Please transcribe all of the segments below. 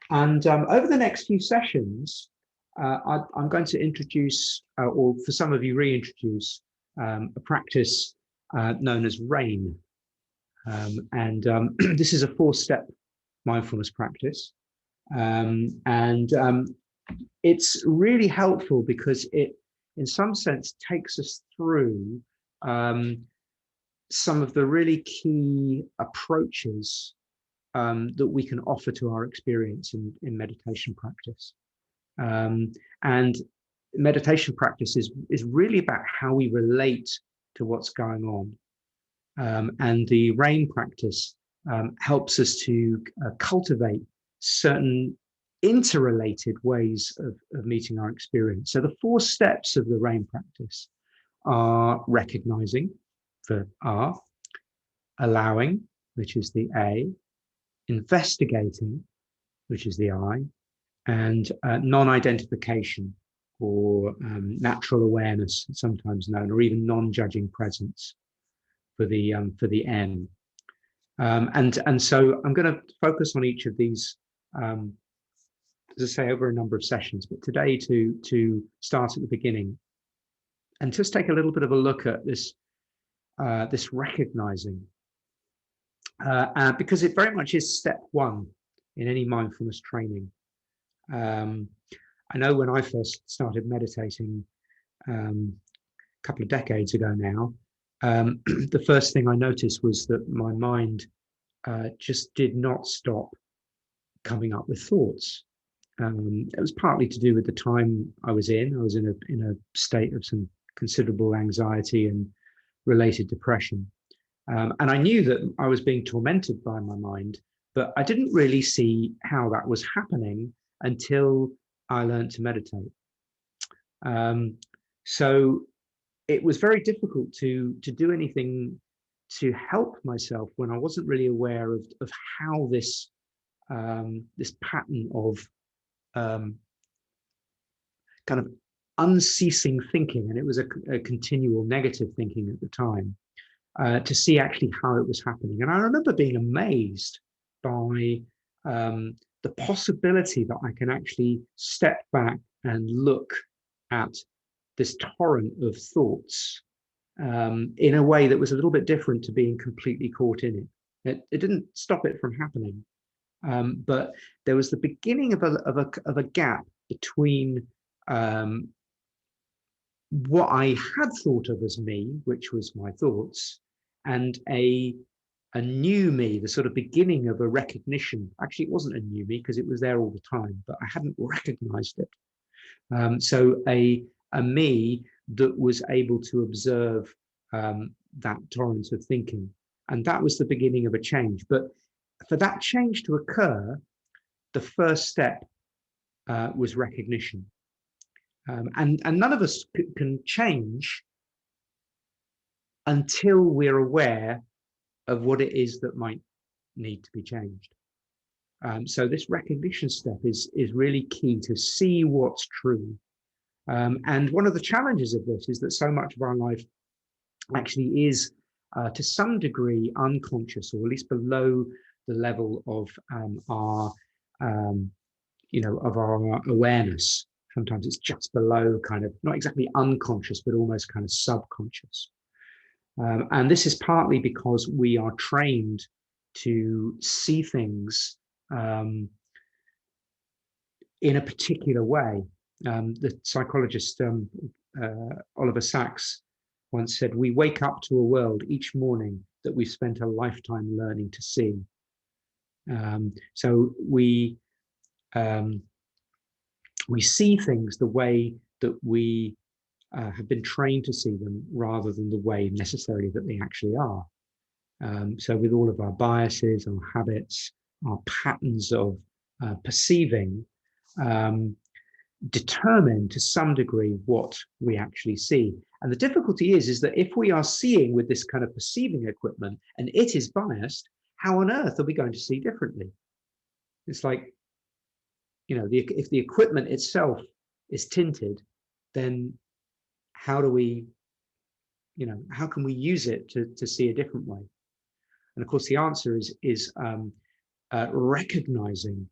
And over the next few sessions, I'm going to introduce, or for some of you reintroduce, a practice known as RAIN. This is a 4-step mindfulness practice. It's really helpful because it, in some sense, takes us through some of the really key approaches that we can offer to our experience in meditation practice. And meditation practice is really about how we relate to what's going on. And the RAIN practice helps us to cultivate certain interrelated ways of meeting our experience. So the 4 steps of the RAIN practice are recognizing, for R, allowing, which is the A, investigating, which is the I, and non-identification, or natural awareness, sometimes known, or even non-judging presence, for the N. And so I'm going to focus on each of these, as I say, over a number of sessions, but today to start at the beginning and just take a little bit of a look at this this recognizing, because it very much is step 1 in any mindfulness training. I know when I first started meditating a couple of decades ago now, the first thing I noticed was that my mind just did not stop coming up with thoughts. It was partly to do with the time I was in. I was in a state of some considerable anxiety and related depression. And I knew that I was being tormented by my mind, but I didn't really see how that was happening until I learned to meditate. So it was very difficult to do anything to help myself when I wasn't really aware of how this this pattern of kind of unceasing thinking, and it was a continual negative thinking at the time, to see actually how it was happening. And I remember being amazed by the possibility that I can actually step back and look at this torrent of thoughts in a way that was a little bit different to being completely caught in it. It didn't stop it from happening, but there was the beginning of a gap between what I had thought of as me, which was my thoughts, and a new me, the sort of beginning of a recognition. Actually, it wasn't a new me because it was there all the time, but I hadn't recognized it. So a me that was able to observe that torrent of thinking. And that was the beginning of a change. But for that change to occur, the first step was recognition. And none of us can change until we're aware of what it is that might need to be changed. So this recognition step is really key to see what's true. And one of the challenges of this is that so much of our life actually is to some degree unconscious, or at least below the level of our of our awareness. Sometimes it's just below, kind of not exactly unconscious, but almost kind of subconscious. And this is partly because we are trained to see things in a particular way. The psychologist Oliver Sacks once said, "We wake up to a world each morning that we've spent a lifetime learning to see." So we see things the way that we have been trained to see them, rather than the way necessarily that they actually are. So with all of our biases, our habits, our patterns of perceiving, determine to some degree what we actually see. And the difficulty is that if we are seeing with this kind of perceiving equipment and it is biased, how on earth are we going to see differently? It's like, if the equipment itself is tinted, then how do we, how can we use it to see a different way? And of course, the answer is recognizing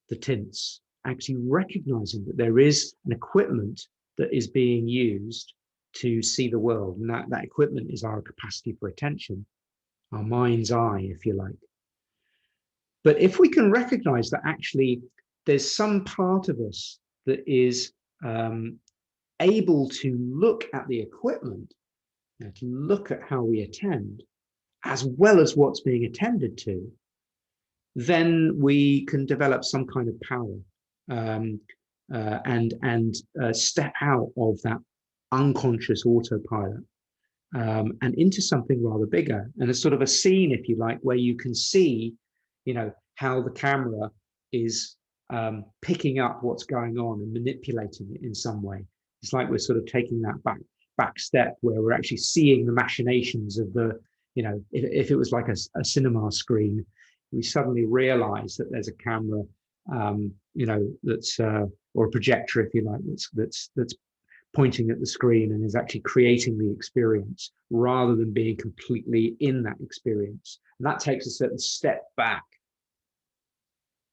the tints, actually recognizing that there is an equipment that is being used to see the world. And that equipment is our capacity for attention, our mind's eye, if you like. But if we can recognize that actually there's some part of us that is able to look at the equipment, to look at how we attend, as well as what's being attended to, then we can develop some kind of power and step out of that unconscious autopilot and into something rather bigger. And it's sort of a scene, if you like, where you can see, how the camera is picking up what's going on and manipulating it in some way. It's like we're sort of taking that back step where we're actually seeing the machinations of the, if it was like a cinema screen, we suddenly realize that there's a camera, that's or a projector, if you like, that's pointing at the screen and is actually creating the experience rather than being completely in that experience. And that takes a certain step back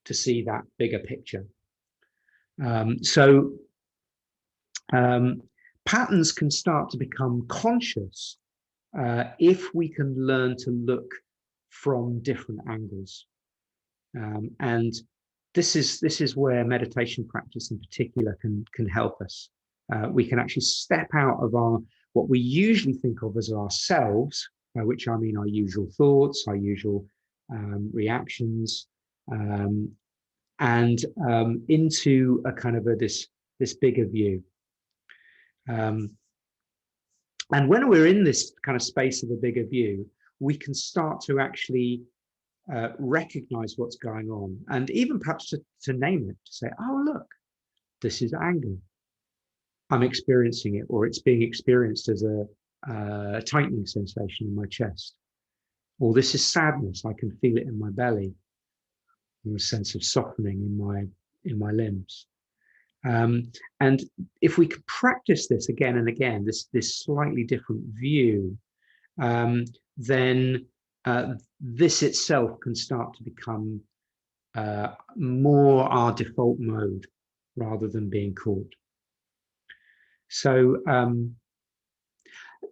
to see that bigger picture. Patterns can start to become conscious if we can learn to look from different angles. And this is where meditation practice in particular can help us. We can actually step out of what we usually think of as ourselves, by which I mean our usual thoughts, our usual reactions, and into a kind of this bigger view. And when we're in this kind of space of a bigger view, we can start to actually recognize what's going on, and even perhaps to name it, to say, oh, look, this is anger. I'm experiencing it, or it's being experienced as a tightening sensation in my chest. Or this is sadness, I can feel it in my belly, or a sense of softening in my limbs. And if we could practice this again and again, this slightly different view, then this itself can start to become more our default mode rather than being caught. So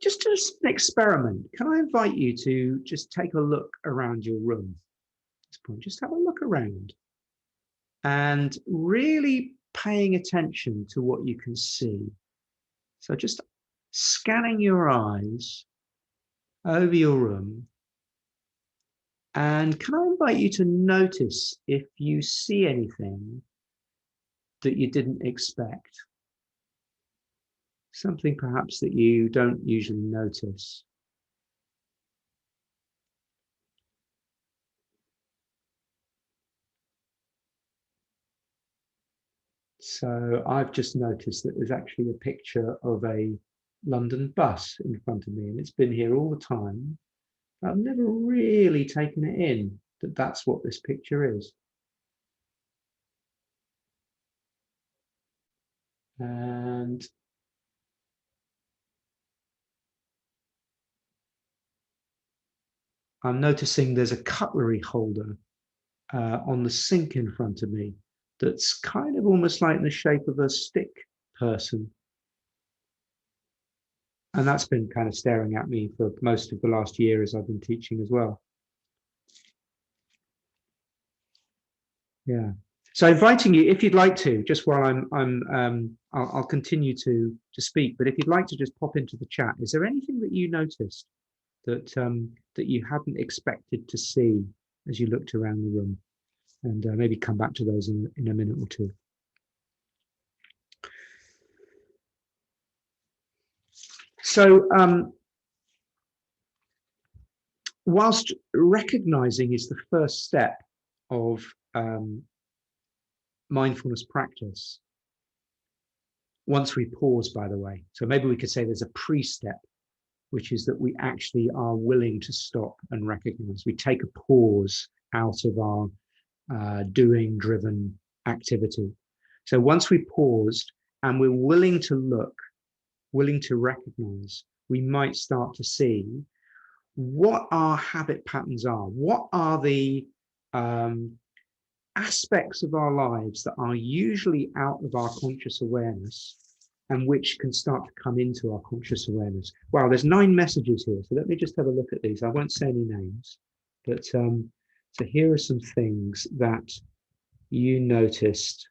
just as an experiment, can I invite you to just take a look around your room at this point? Just have a look around and really paying attention to what you can see. So just scanning your eyes over your room. And can I invite you to notice if you see anything that you didn't expect? Something perhaps that you don't usually notice. So I've just noticed that there's actually a picture of a London bus in front of me, and it's been here all the time. I've never really taken it in that that's what this picture is. And I'm noticing there's a cutlery holder on the sink in front of me that's kind of almost like in the shape of a stick person. And that's been kind of staring at me for most of the last year as I've been teaching as well. Yeah. So inviting you, if you'd like to, just while I'll continue to speak, but if you'd like to just pop into the chat, is there anything that you noticed that that you hadn't expected to see as you looked around the room? And maybe come back to those in a minute or two. So whilst recognizing is the first step of mindfulness practice, once we pause, by the way, so maybe we could say there's a pre-step, which is that we actually are willing to stop and recognize. We take a pause out of our doing driven activity. So once we paused and we're willing to look, willing to recognize, we might start to see what our habit patterns are. What are the aspects of our lives that are usually out of our conscious awareness and which can start to come into our conscious awareness. Wow, there's 9 messages here. So let me just have a look at these. I won't say any names, but so here are some things that you noticed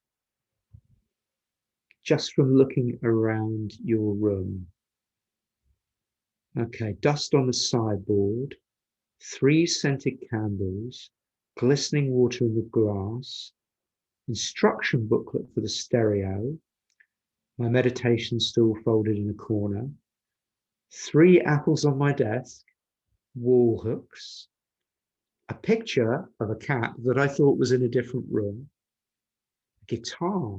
just from looking around your room. Okay, dust on the sideboard, 3 scented candles, glistening water in the glass, instruction booklet for the stereo, my meditation stool folded in a corner, 3 apples on my desk, wall hooks, a picture of a cat that I thought was in a different room, a guitar,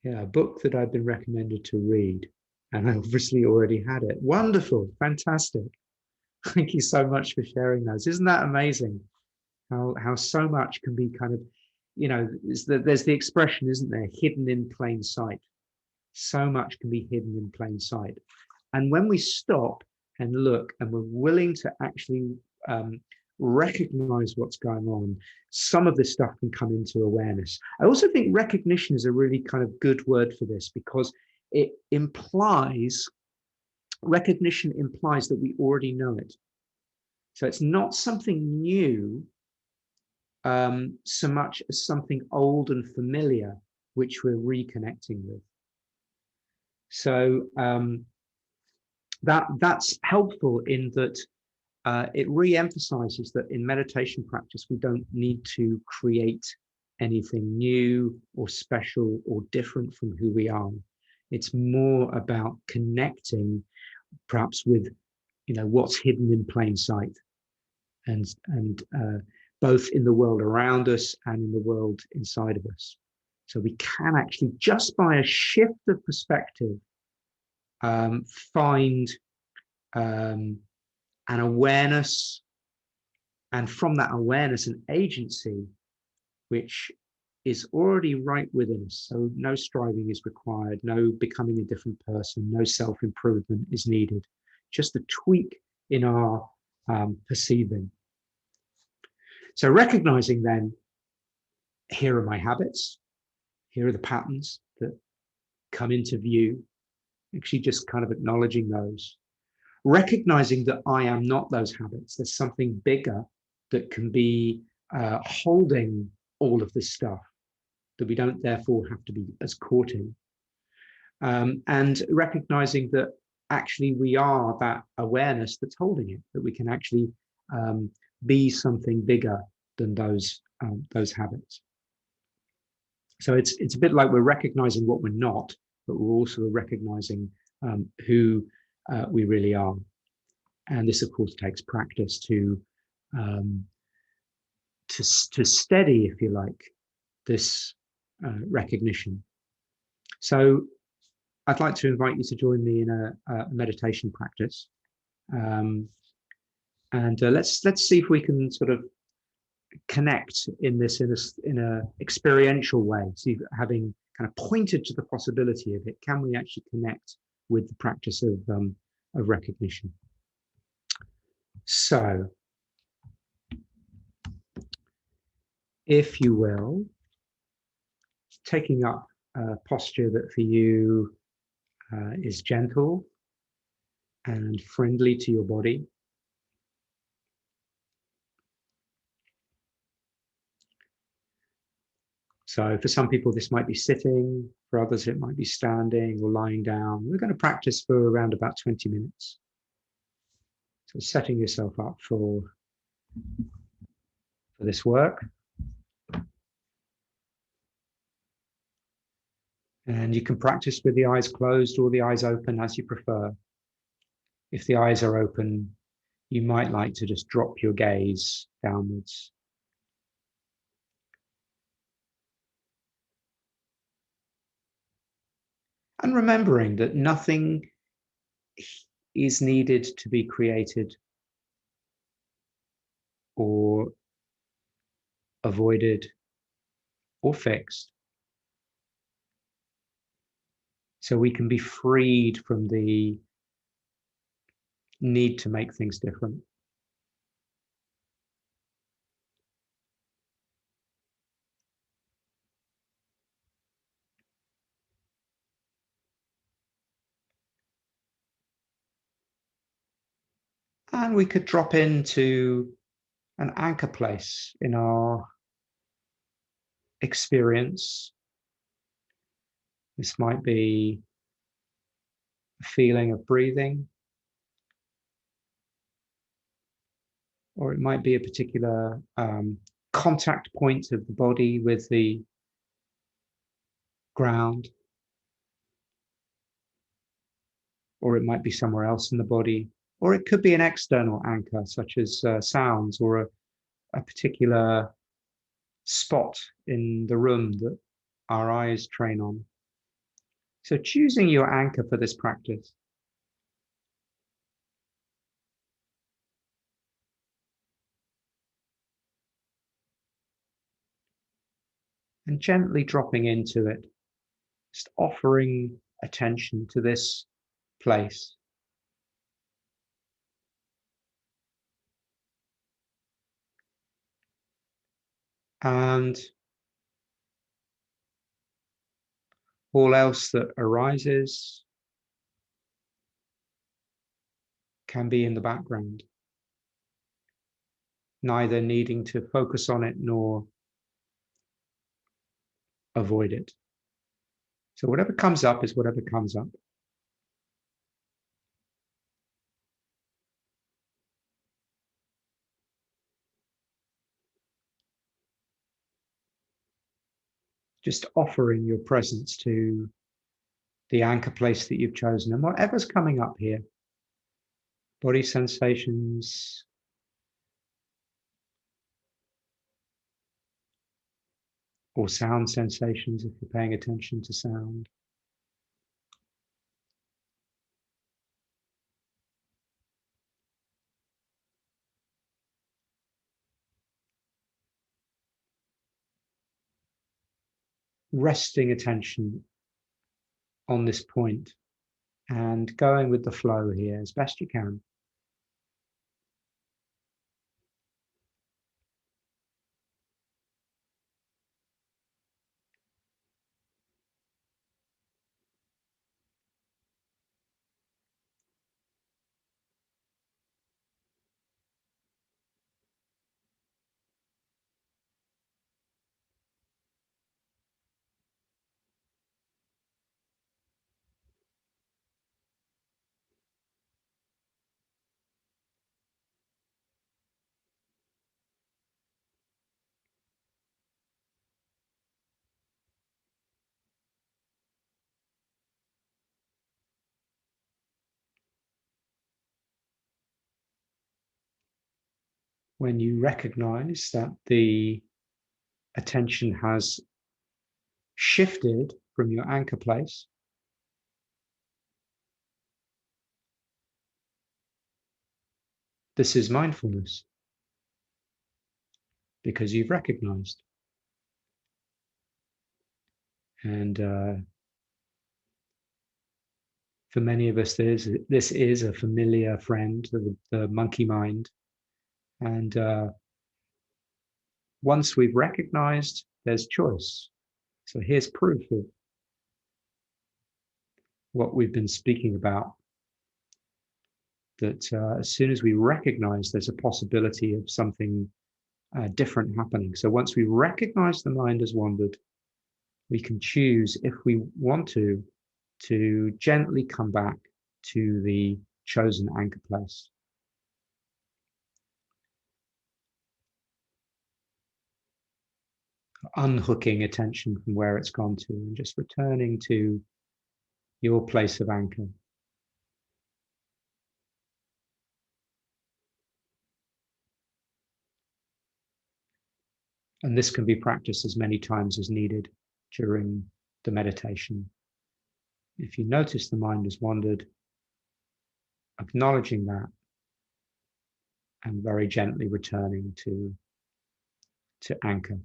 yeah, a book that I've been recommended to read, and I obviously already had it. Wonderful, fantastic. Thank you so much for sharing those. Isn't that amazing? How so much can be kind of, there's the expression, isn't there? Hidden in plain sight. So much can be hidden in plain sight. And when we stop and look and we're willing to actually recognize what's going on, some of this stuff can come into awareness. I also think recognition is a really kind of good word for this, because it implies, recognition implies that we already know it. So it's not something new so much as something old and familiar, which we're reconnecting with. So that's helpful in that it re-emphasizes that in meditation practice, we don't need to create anything new or special or different from who we are. It's more about connecting perhaps with, what's hidden in plain sight, and both in the world around us and in the world inside of us. So we can actually, just by a shift of perspective, find an awareness, and from that awareness, an agency which is already right within us. So no striving is required, no becoming a different person, no self-improvement is needed, just a tweak in our perceiving. So recognizing then, here are my habits, here are the patterns that come into view, actually just kind of acknowledging those. Recognizing that I am not those habits. There's something bigger that can be holding all of this stuff that we don't therefore have to be as caught in. And recognizing that actually we are that awareness that's holding it, that we can actually be something bigger than those habits. So it's a bit like we're recognizing what we're not, but we're also recognizing who we really are. And this, of course, takes practice to steady, if you like, this recognition. So I'd like to invite you to join me in a meditation practice. And let's see if we can sort of connect in this in a experiential way. So having kind of pointed to the possibility of it, can we actually connect with the practice of recognition? So, if you will, taking up a posture that for you is gentle and friendly to your body. So for some people, this might be sitting. For others, it might be standing or lying down. We're going to practice for around about 20 minutes. So setting yourself up for this work. And you can practice with the eyes closed or the eyes open as you prefer. If the eyes are open, you might like to just drop your gaze downwards. And remembering that nothing is needed to be created or avoided or fixed. So we can be freed from the need to make things different. And we could drop into an anchor place in our experience. This might be a feeling of breathing, or it might be a particular contact point of the body with the ground, or it might be somewhere else in the body, or it could be an external anchor, such as sounds, or a particular spot in the room that our eyes train on. So choosing your anchor for this practice and gently dropping into it, just offering attention to this place. And all else that arises can be in the background, neither needing to focus on it nor avoid it. So whatever comes up is whatever comes up. Just offering your presence to the anchor place that you've chosen and whatever's coming up here. Body sensations, or sound sensations if you're paying attention to sound. Resting attention on this point and going with the flow here as best you can. When you recognize that the attention has shifted from your anchor place, this is mindfulness because you've recognized. And for many of us, this is a familiar friend, the monkey mind. And once we've recognized, there's choice. So here's proof of what we've been speaking about, that as soon as we recognize there's a possibility of something different happening. So once we recognize the mind has wandered, we can choose, if we want to gently come back to the chosen anchor place. Unhooking attention from where it's gone to and just returning to your place of anchor. And this can be practiced as many times as needed during the meditation. If you notice the mind has wandered, acknowledging that and very gently returning to anchor.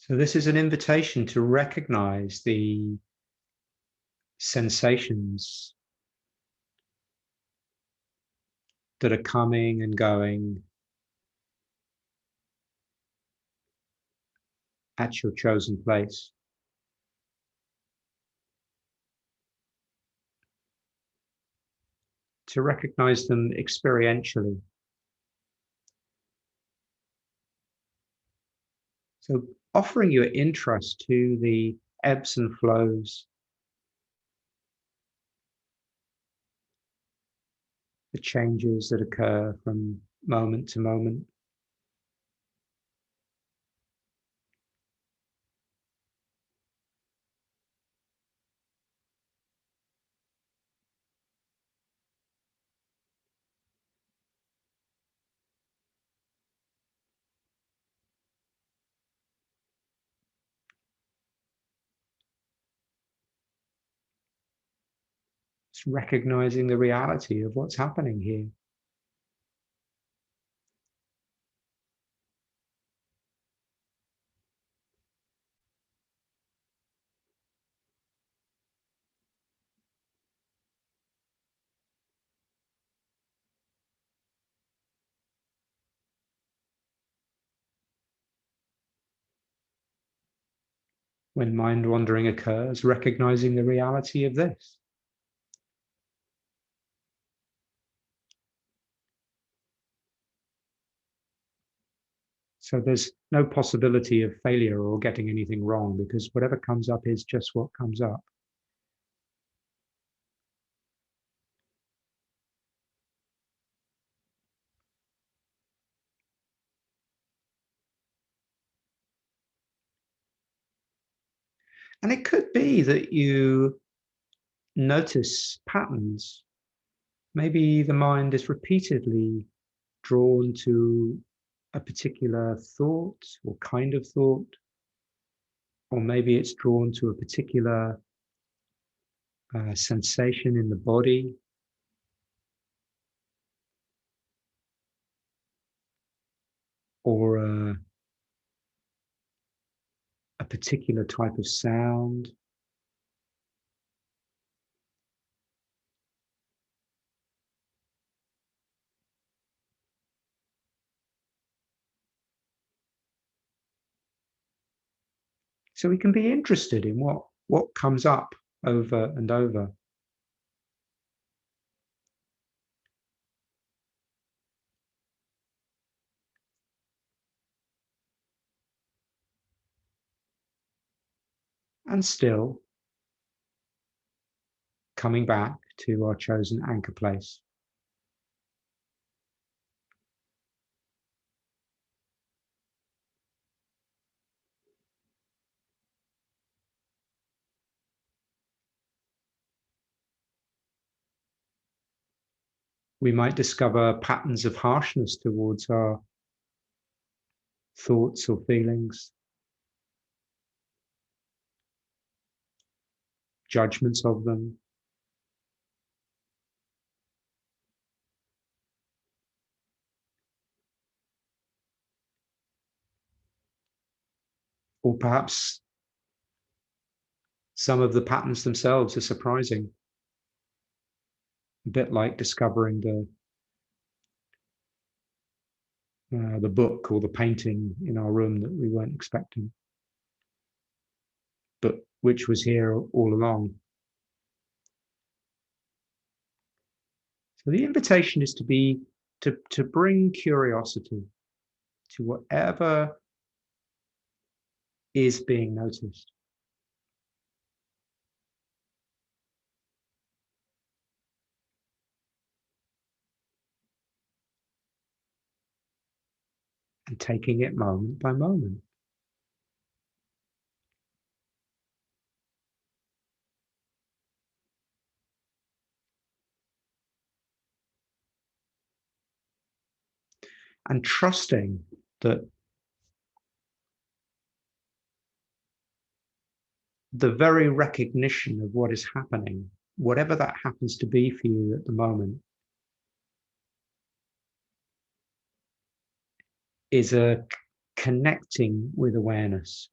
So this is an invitation to recognize the sensations that are coming and going at your chosen place. To recognize them experientially. So offering your interest to the ebbs and flows, the changes that occur from moment to moment. It's recognizing the reality of what's happening here. When mind wandering occurs, recognizing the reality of this. So there's no possibility of failure or getting anything wrong, because whatever comes up is just what comes up. And it could be that you notice patterns. Maybe the mind is repeatedly drawn to a particular thought or kind of thought, or maybe it's drawn to a particular sensation in the body, or a particular type of sound. So we can be interested in what comes up over and over. And still coming back to our chosen anchor place. We might discover patterns of harshness towards our thoughts or feelings, judgments of them, or perhaps some of the patterns themselves are surprising, a bit like discovering the book or the painting in our room that we weren't expecting, but which was here all along. So the invitation is to bring curiosity to whatever is being noticed. And taking it moment by moment. And trusting that the very recognition of what is happening, whatever that happens to be for you at the moment, is a connecting with awareness.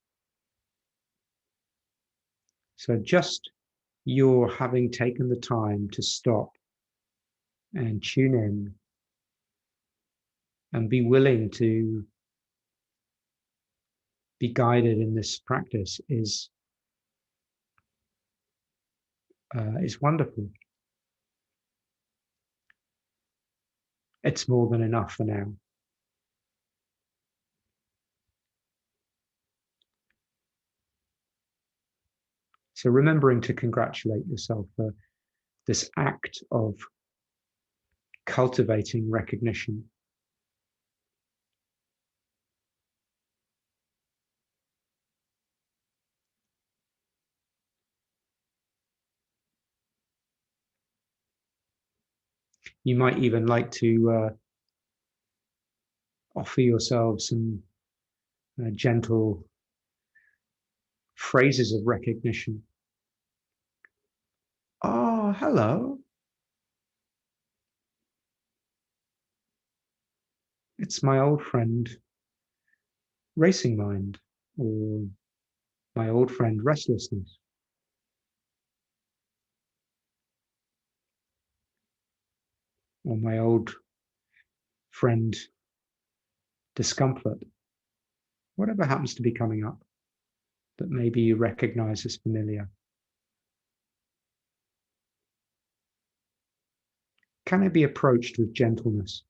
So just your having taken the time to stop and tune in and be willing to be guided in this practice is wonderful. It's more than enough for now. So remembering to congratulate yourself for this act of cultivating recognition. You might even like to offer yourself some gentle phrases of recognition. Oh, hello. It's my old friend, Racing Mind, or my old friend, Restlessness, or my old friend, Discomfort. Whatever happens to be coming up that maybe you recognize as familiar. Can it be approached with gentleness?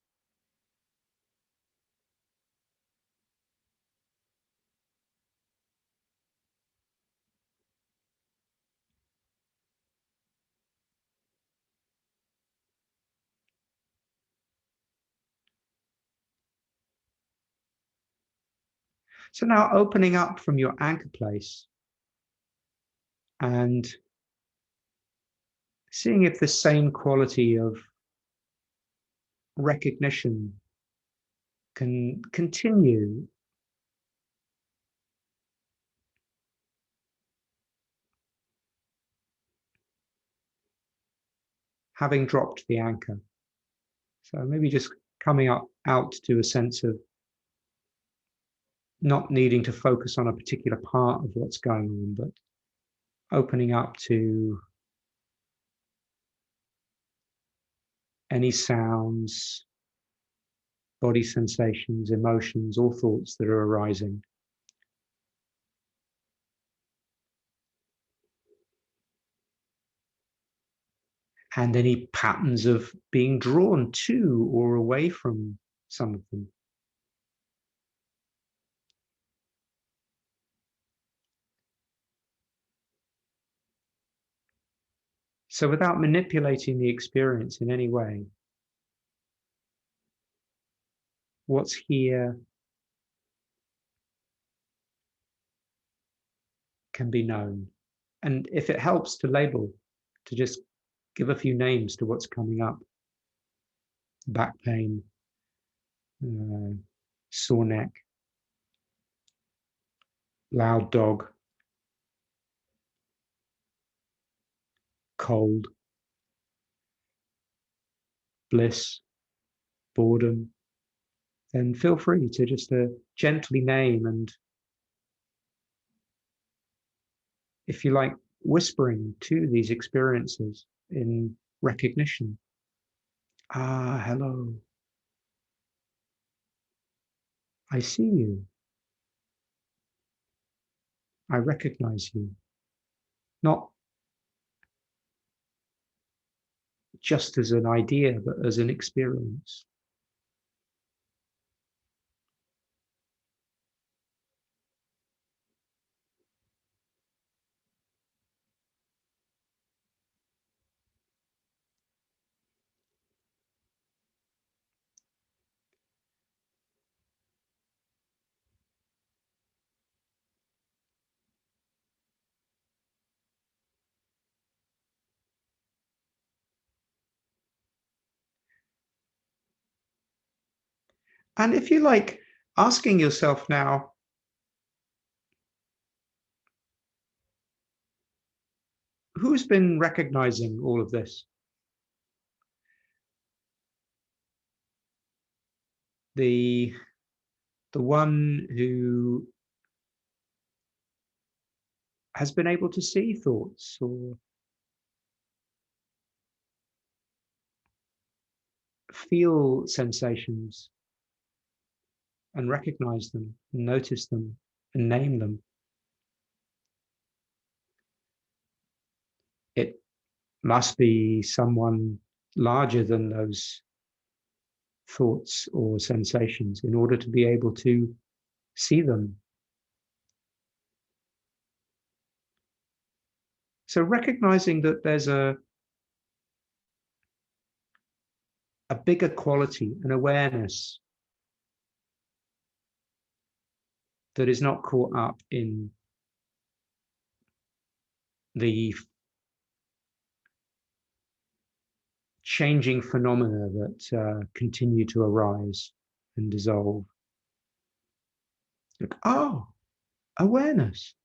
So now opening up from your anchor place and seeing if the same quality of recognition can continue having dropped the anchor. So maybe just coming up out to a sense of not needing to focus on a particular part of what's going on, but opening up to any sounds, body sensations, emotions, or thoughts that are arising. And any patterns of being drawn to or away from some of them. So without manipulating the experience in any way, what's here can be known. And if it helps to label, to just give a few names to what's coming up: back pain, uh, sore neck, loud dog, cold, bliss, boredom, then feel free to just gently name and, if you like, whispering to these experiences in recognition. Ah, hello. I see you. I recognize you. Not just as an idea, but as an experience. And if you like, asking yourself now, who's been recognizing all of this? The one who has been able to see thoughts or feel sensations and recognize them, and notice them, and name them. It must be someone larger than those thoughts or sensations in order to be able to see them. So recognizing that there's a bigger quality, an awareness that is not caught up in the changing phenomena that continue to arise and dissolve. Like, oh, awareness.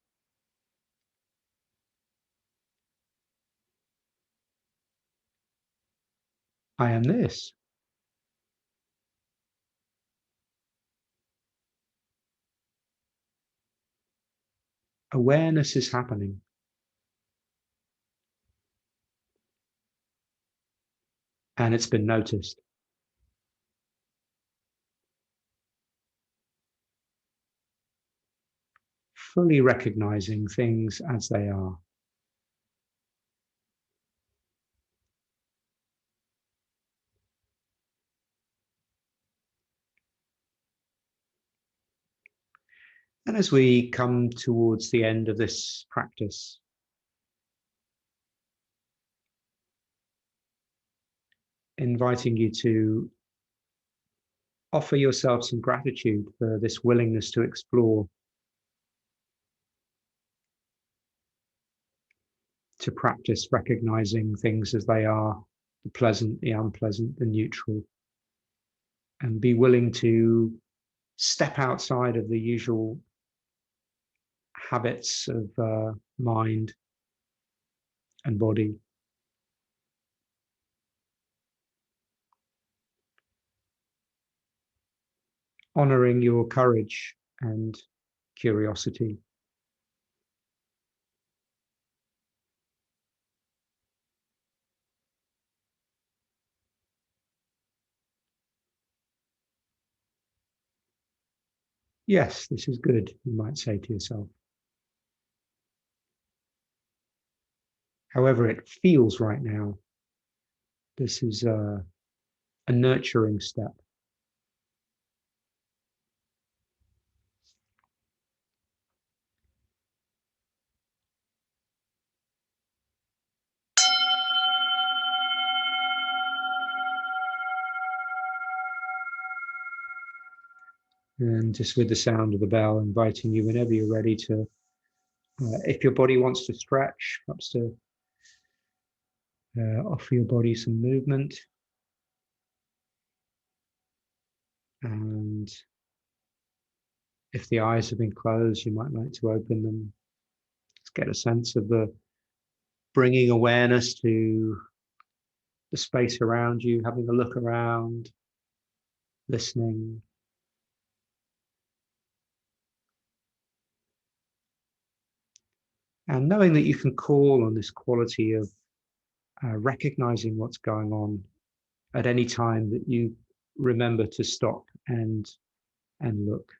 I am this. Awareness is happening. And it's been noticed. Fully recognizing things as they are. And as we come towards the end of this practice, inviting you to offer yourself some gratitude for this willingness to explore, to practice recognizing things as they are, the pleasant, the unpleasant, the neutral, and be willing to step outside of the usual habits of mind and body. Honoring your courage and curiosity. Yes, this is good, you might say to yourself. However it feels right now, this is a nurturing step. And just with the sound of the bell, inviting you whenever you're ready to, if your body wants to stretch, perhaps to offer your body some movement. And if the eyes have been closed, you might like to open them. Let's get a sense of the bringing awareness to the space around you, having a look around, listening. And knowing that you can call on this quality of recognizing what's going on at any time that you remember to stop and look.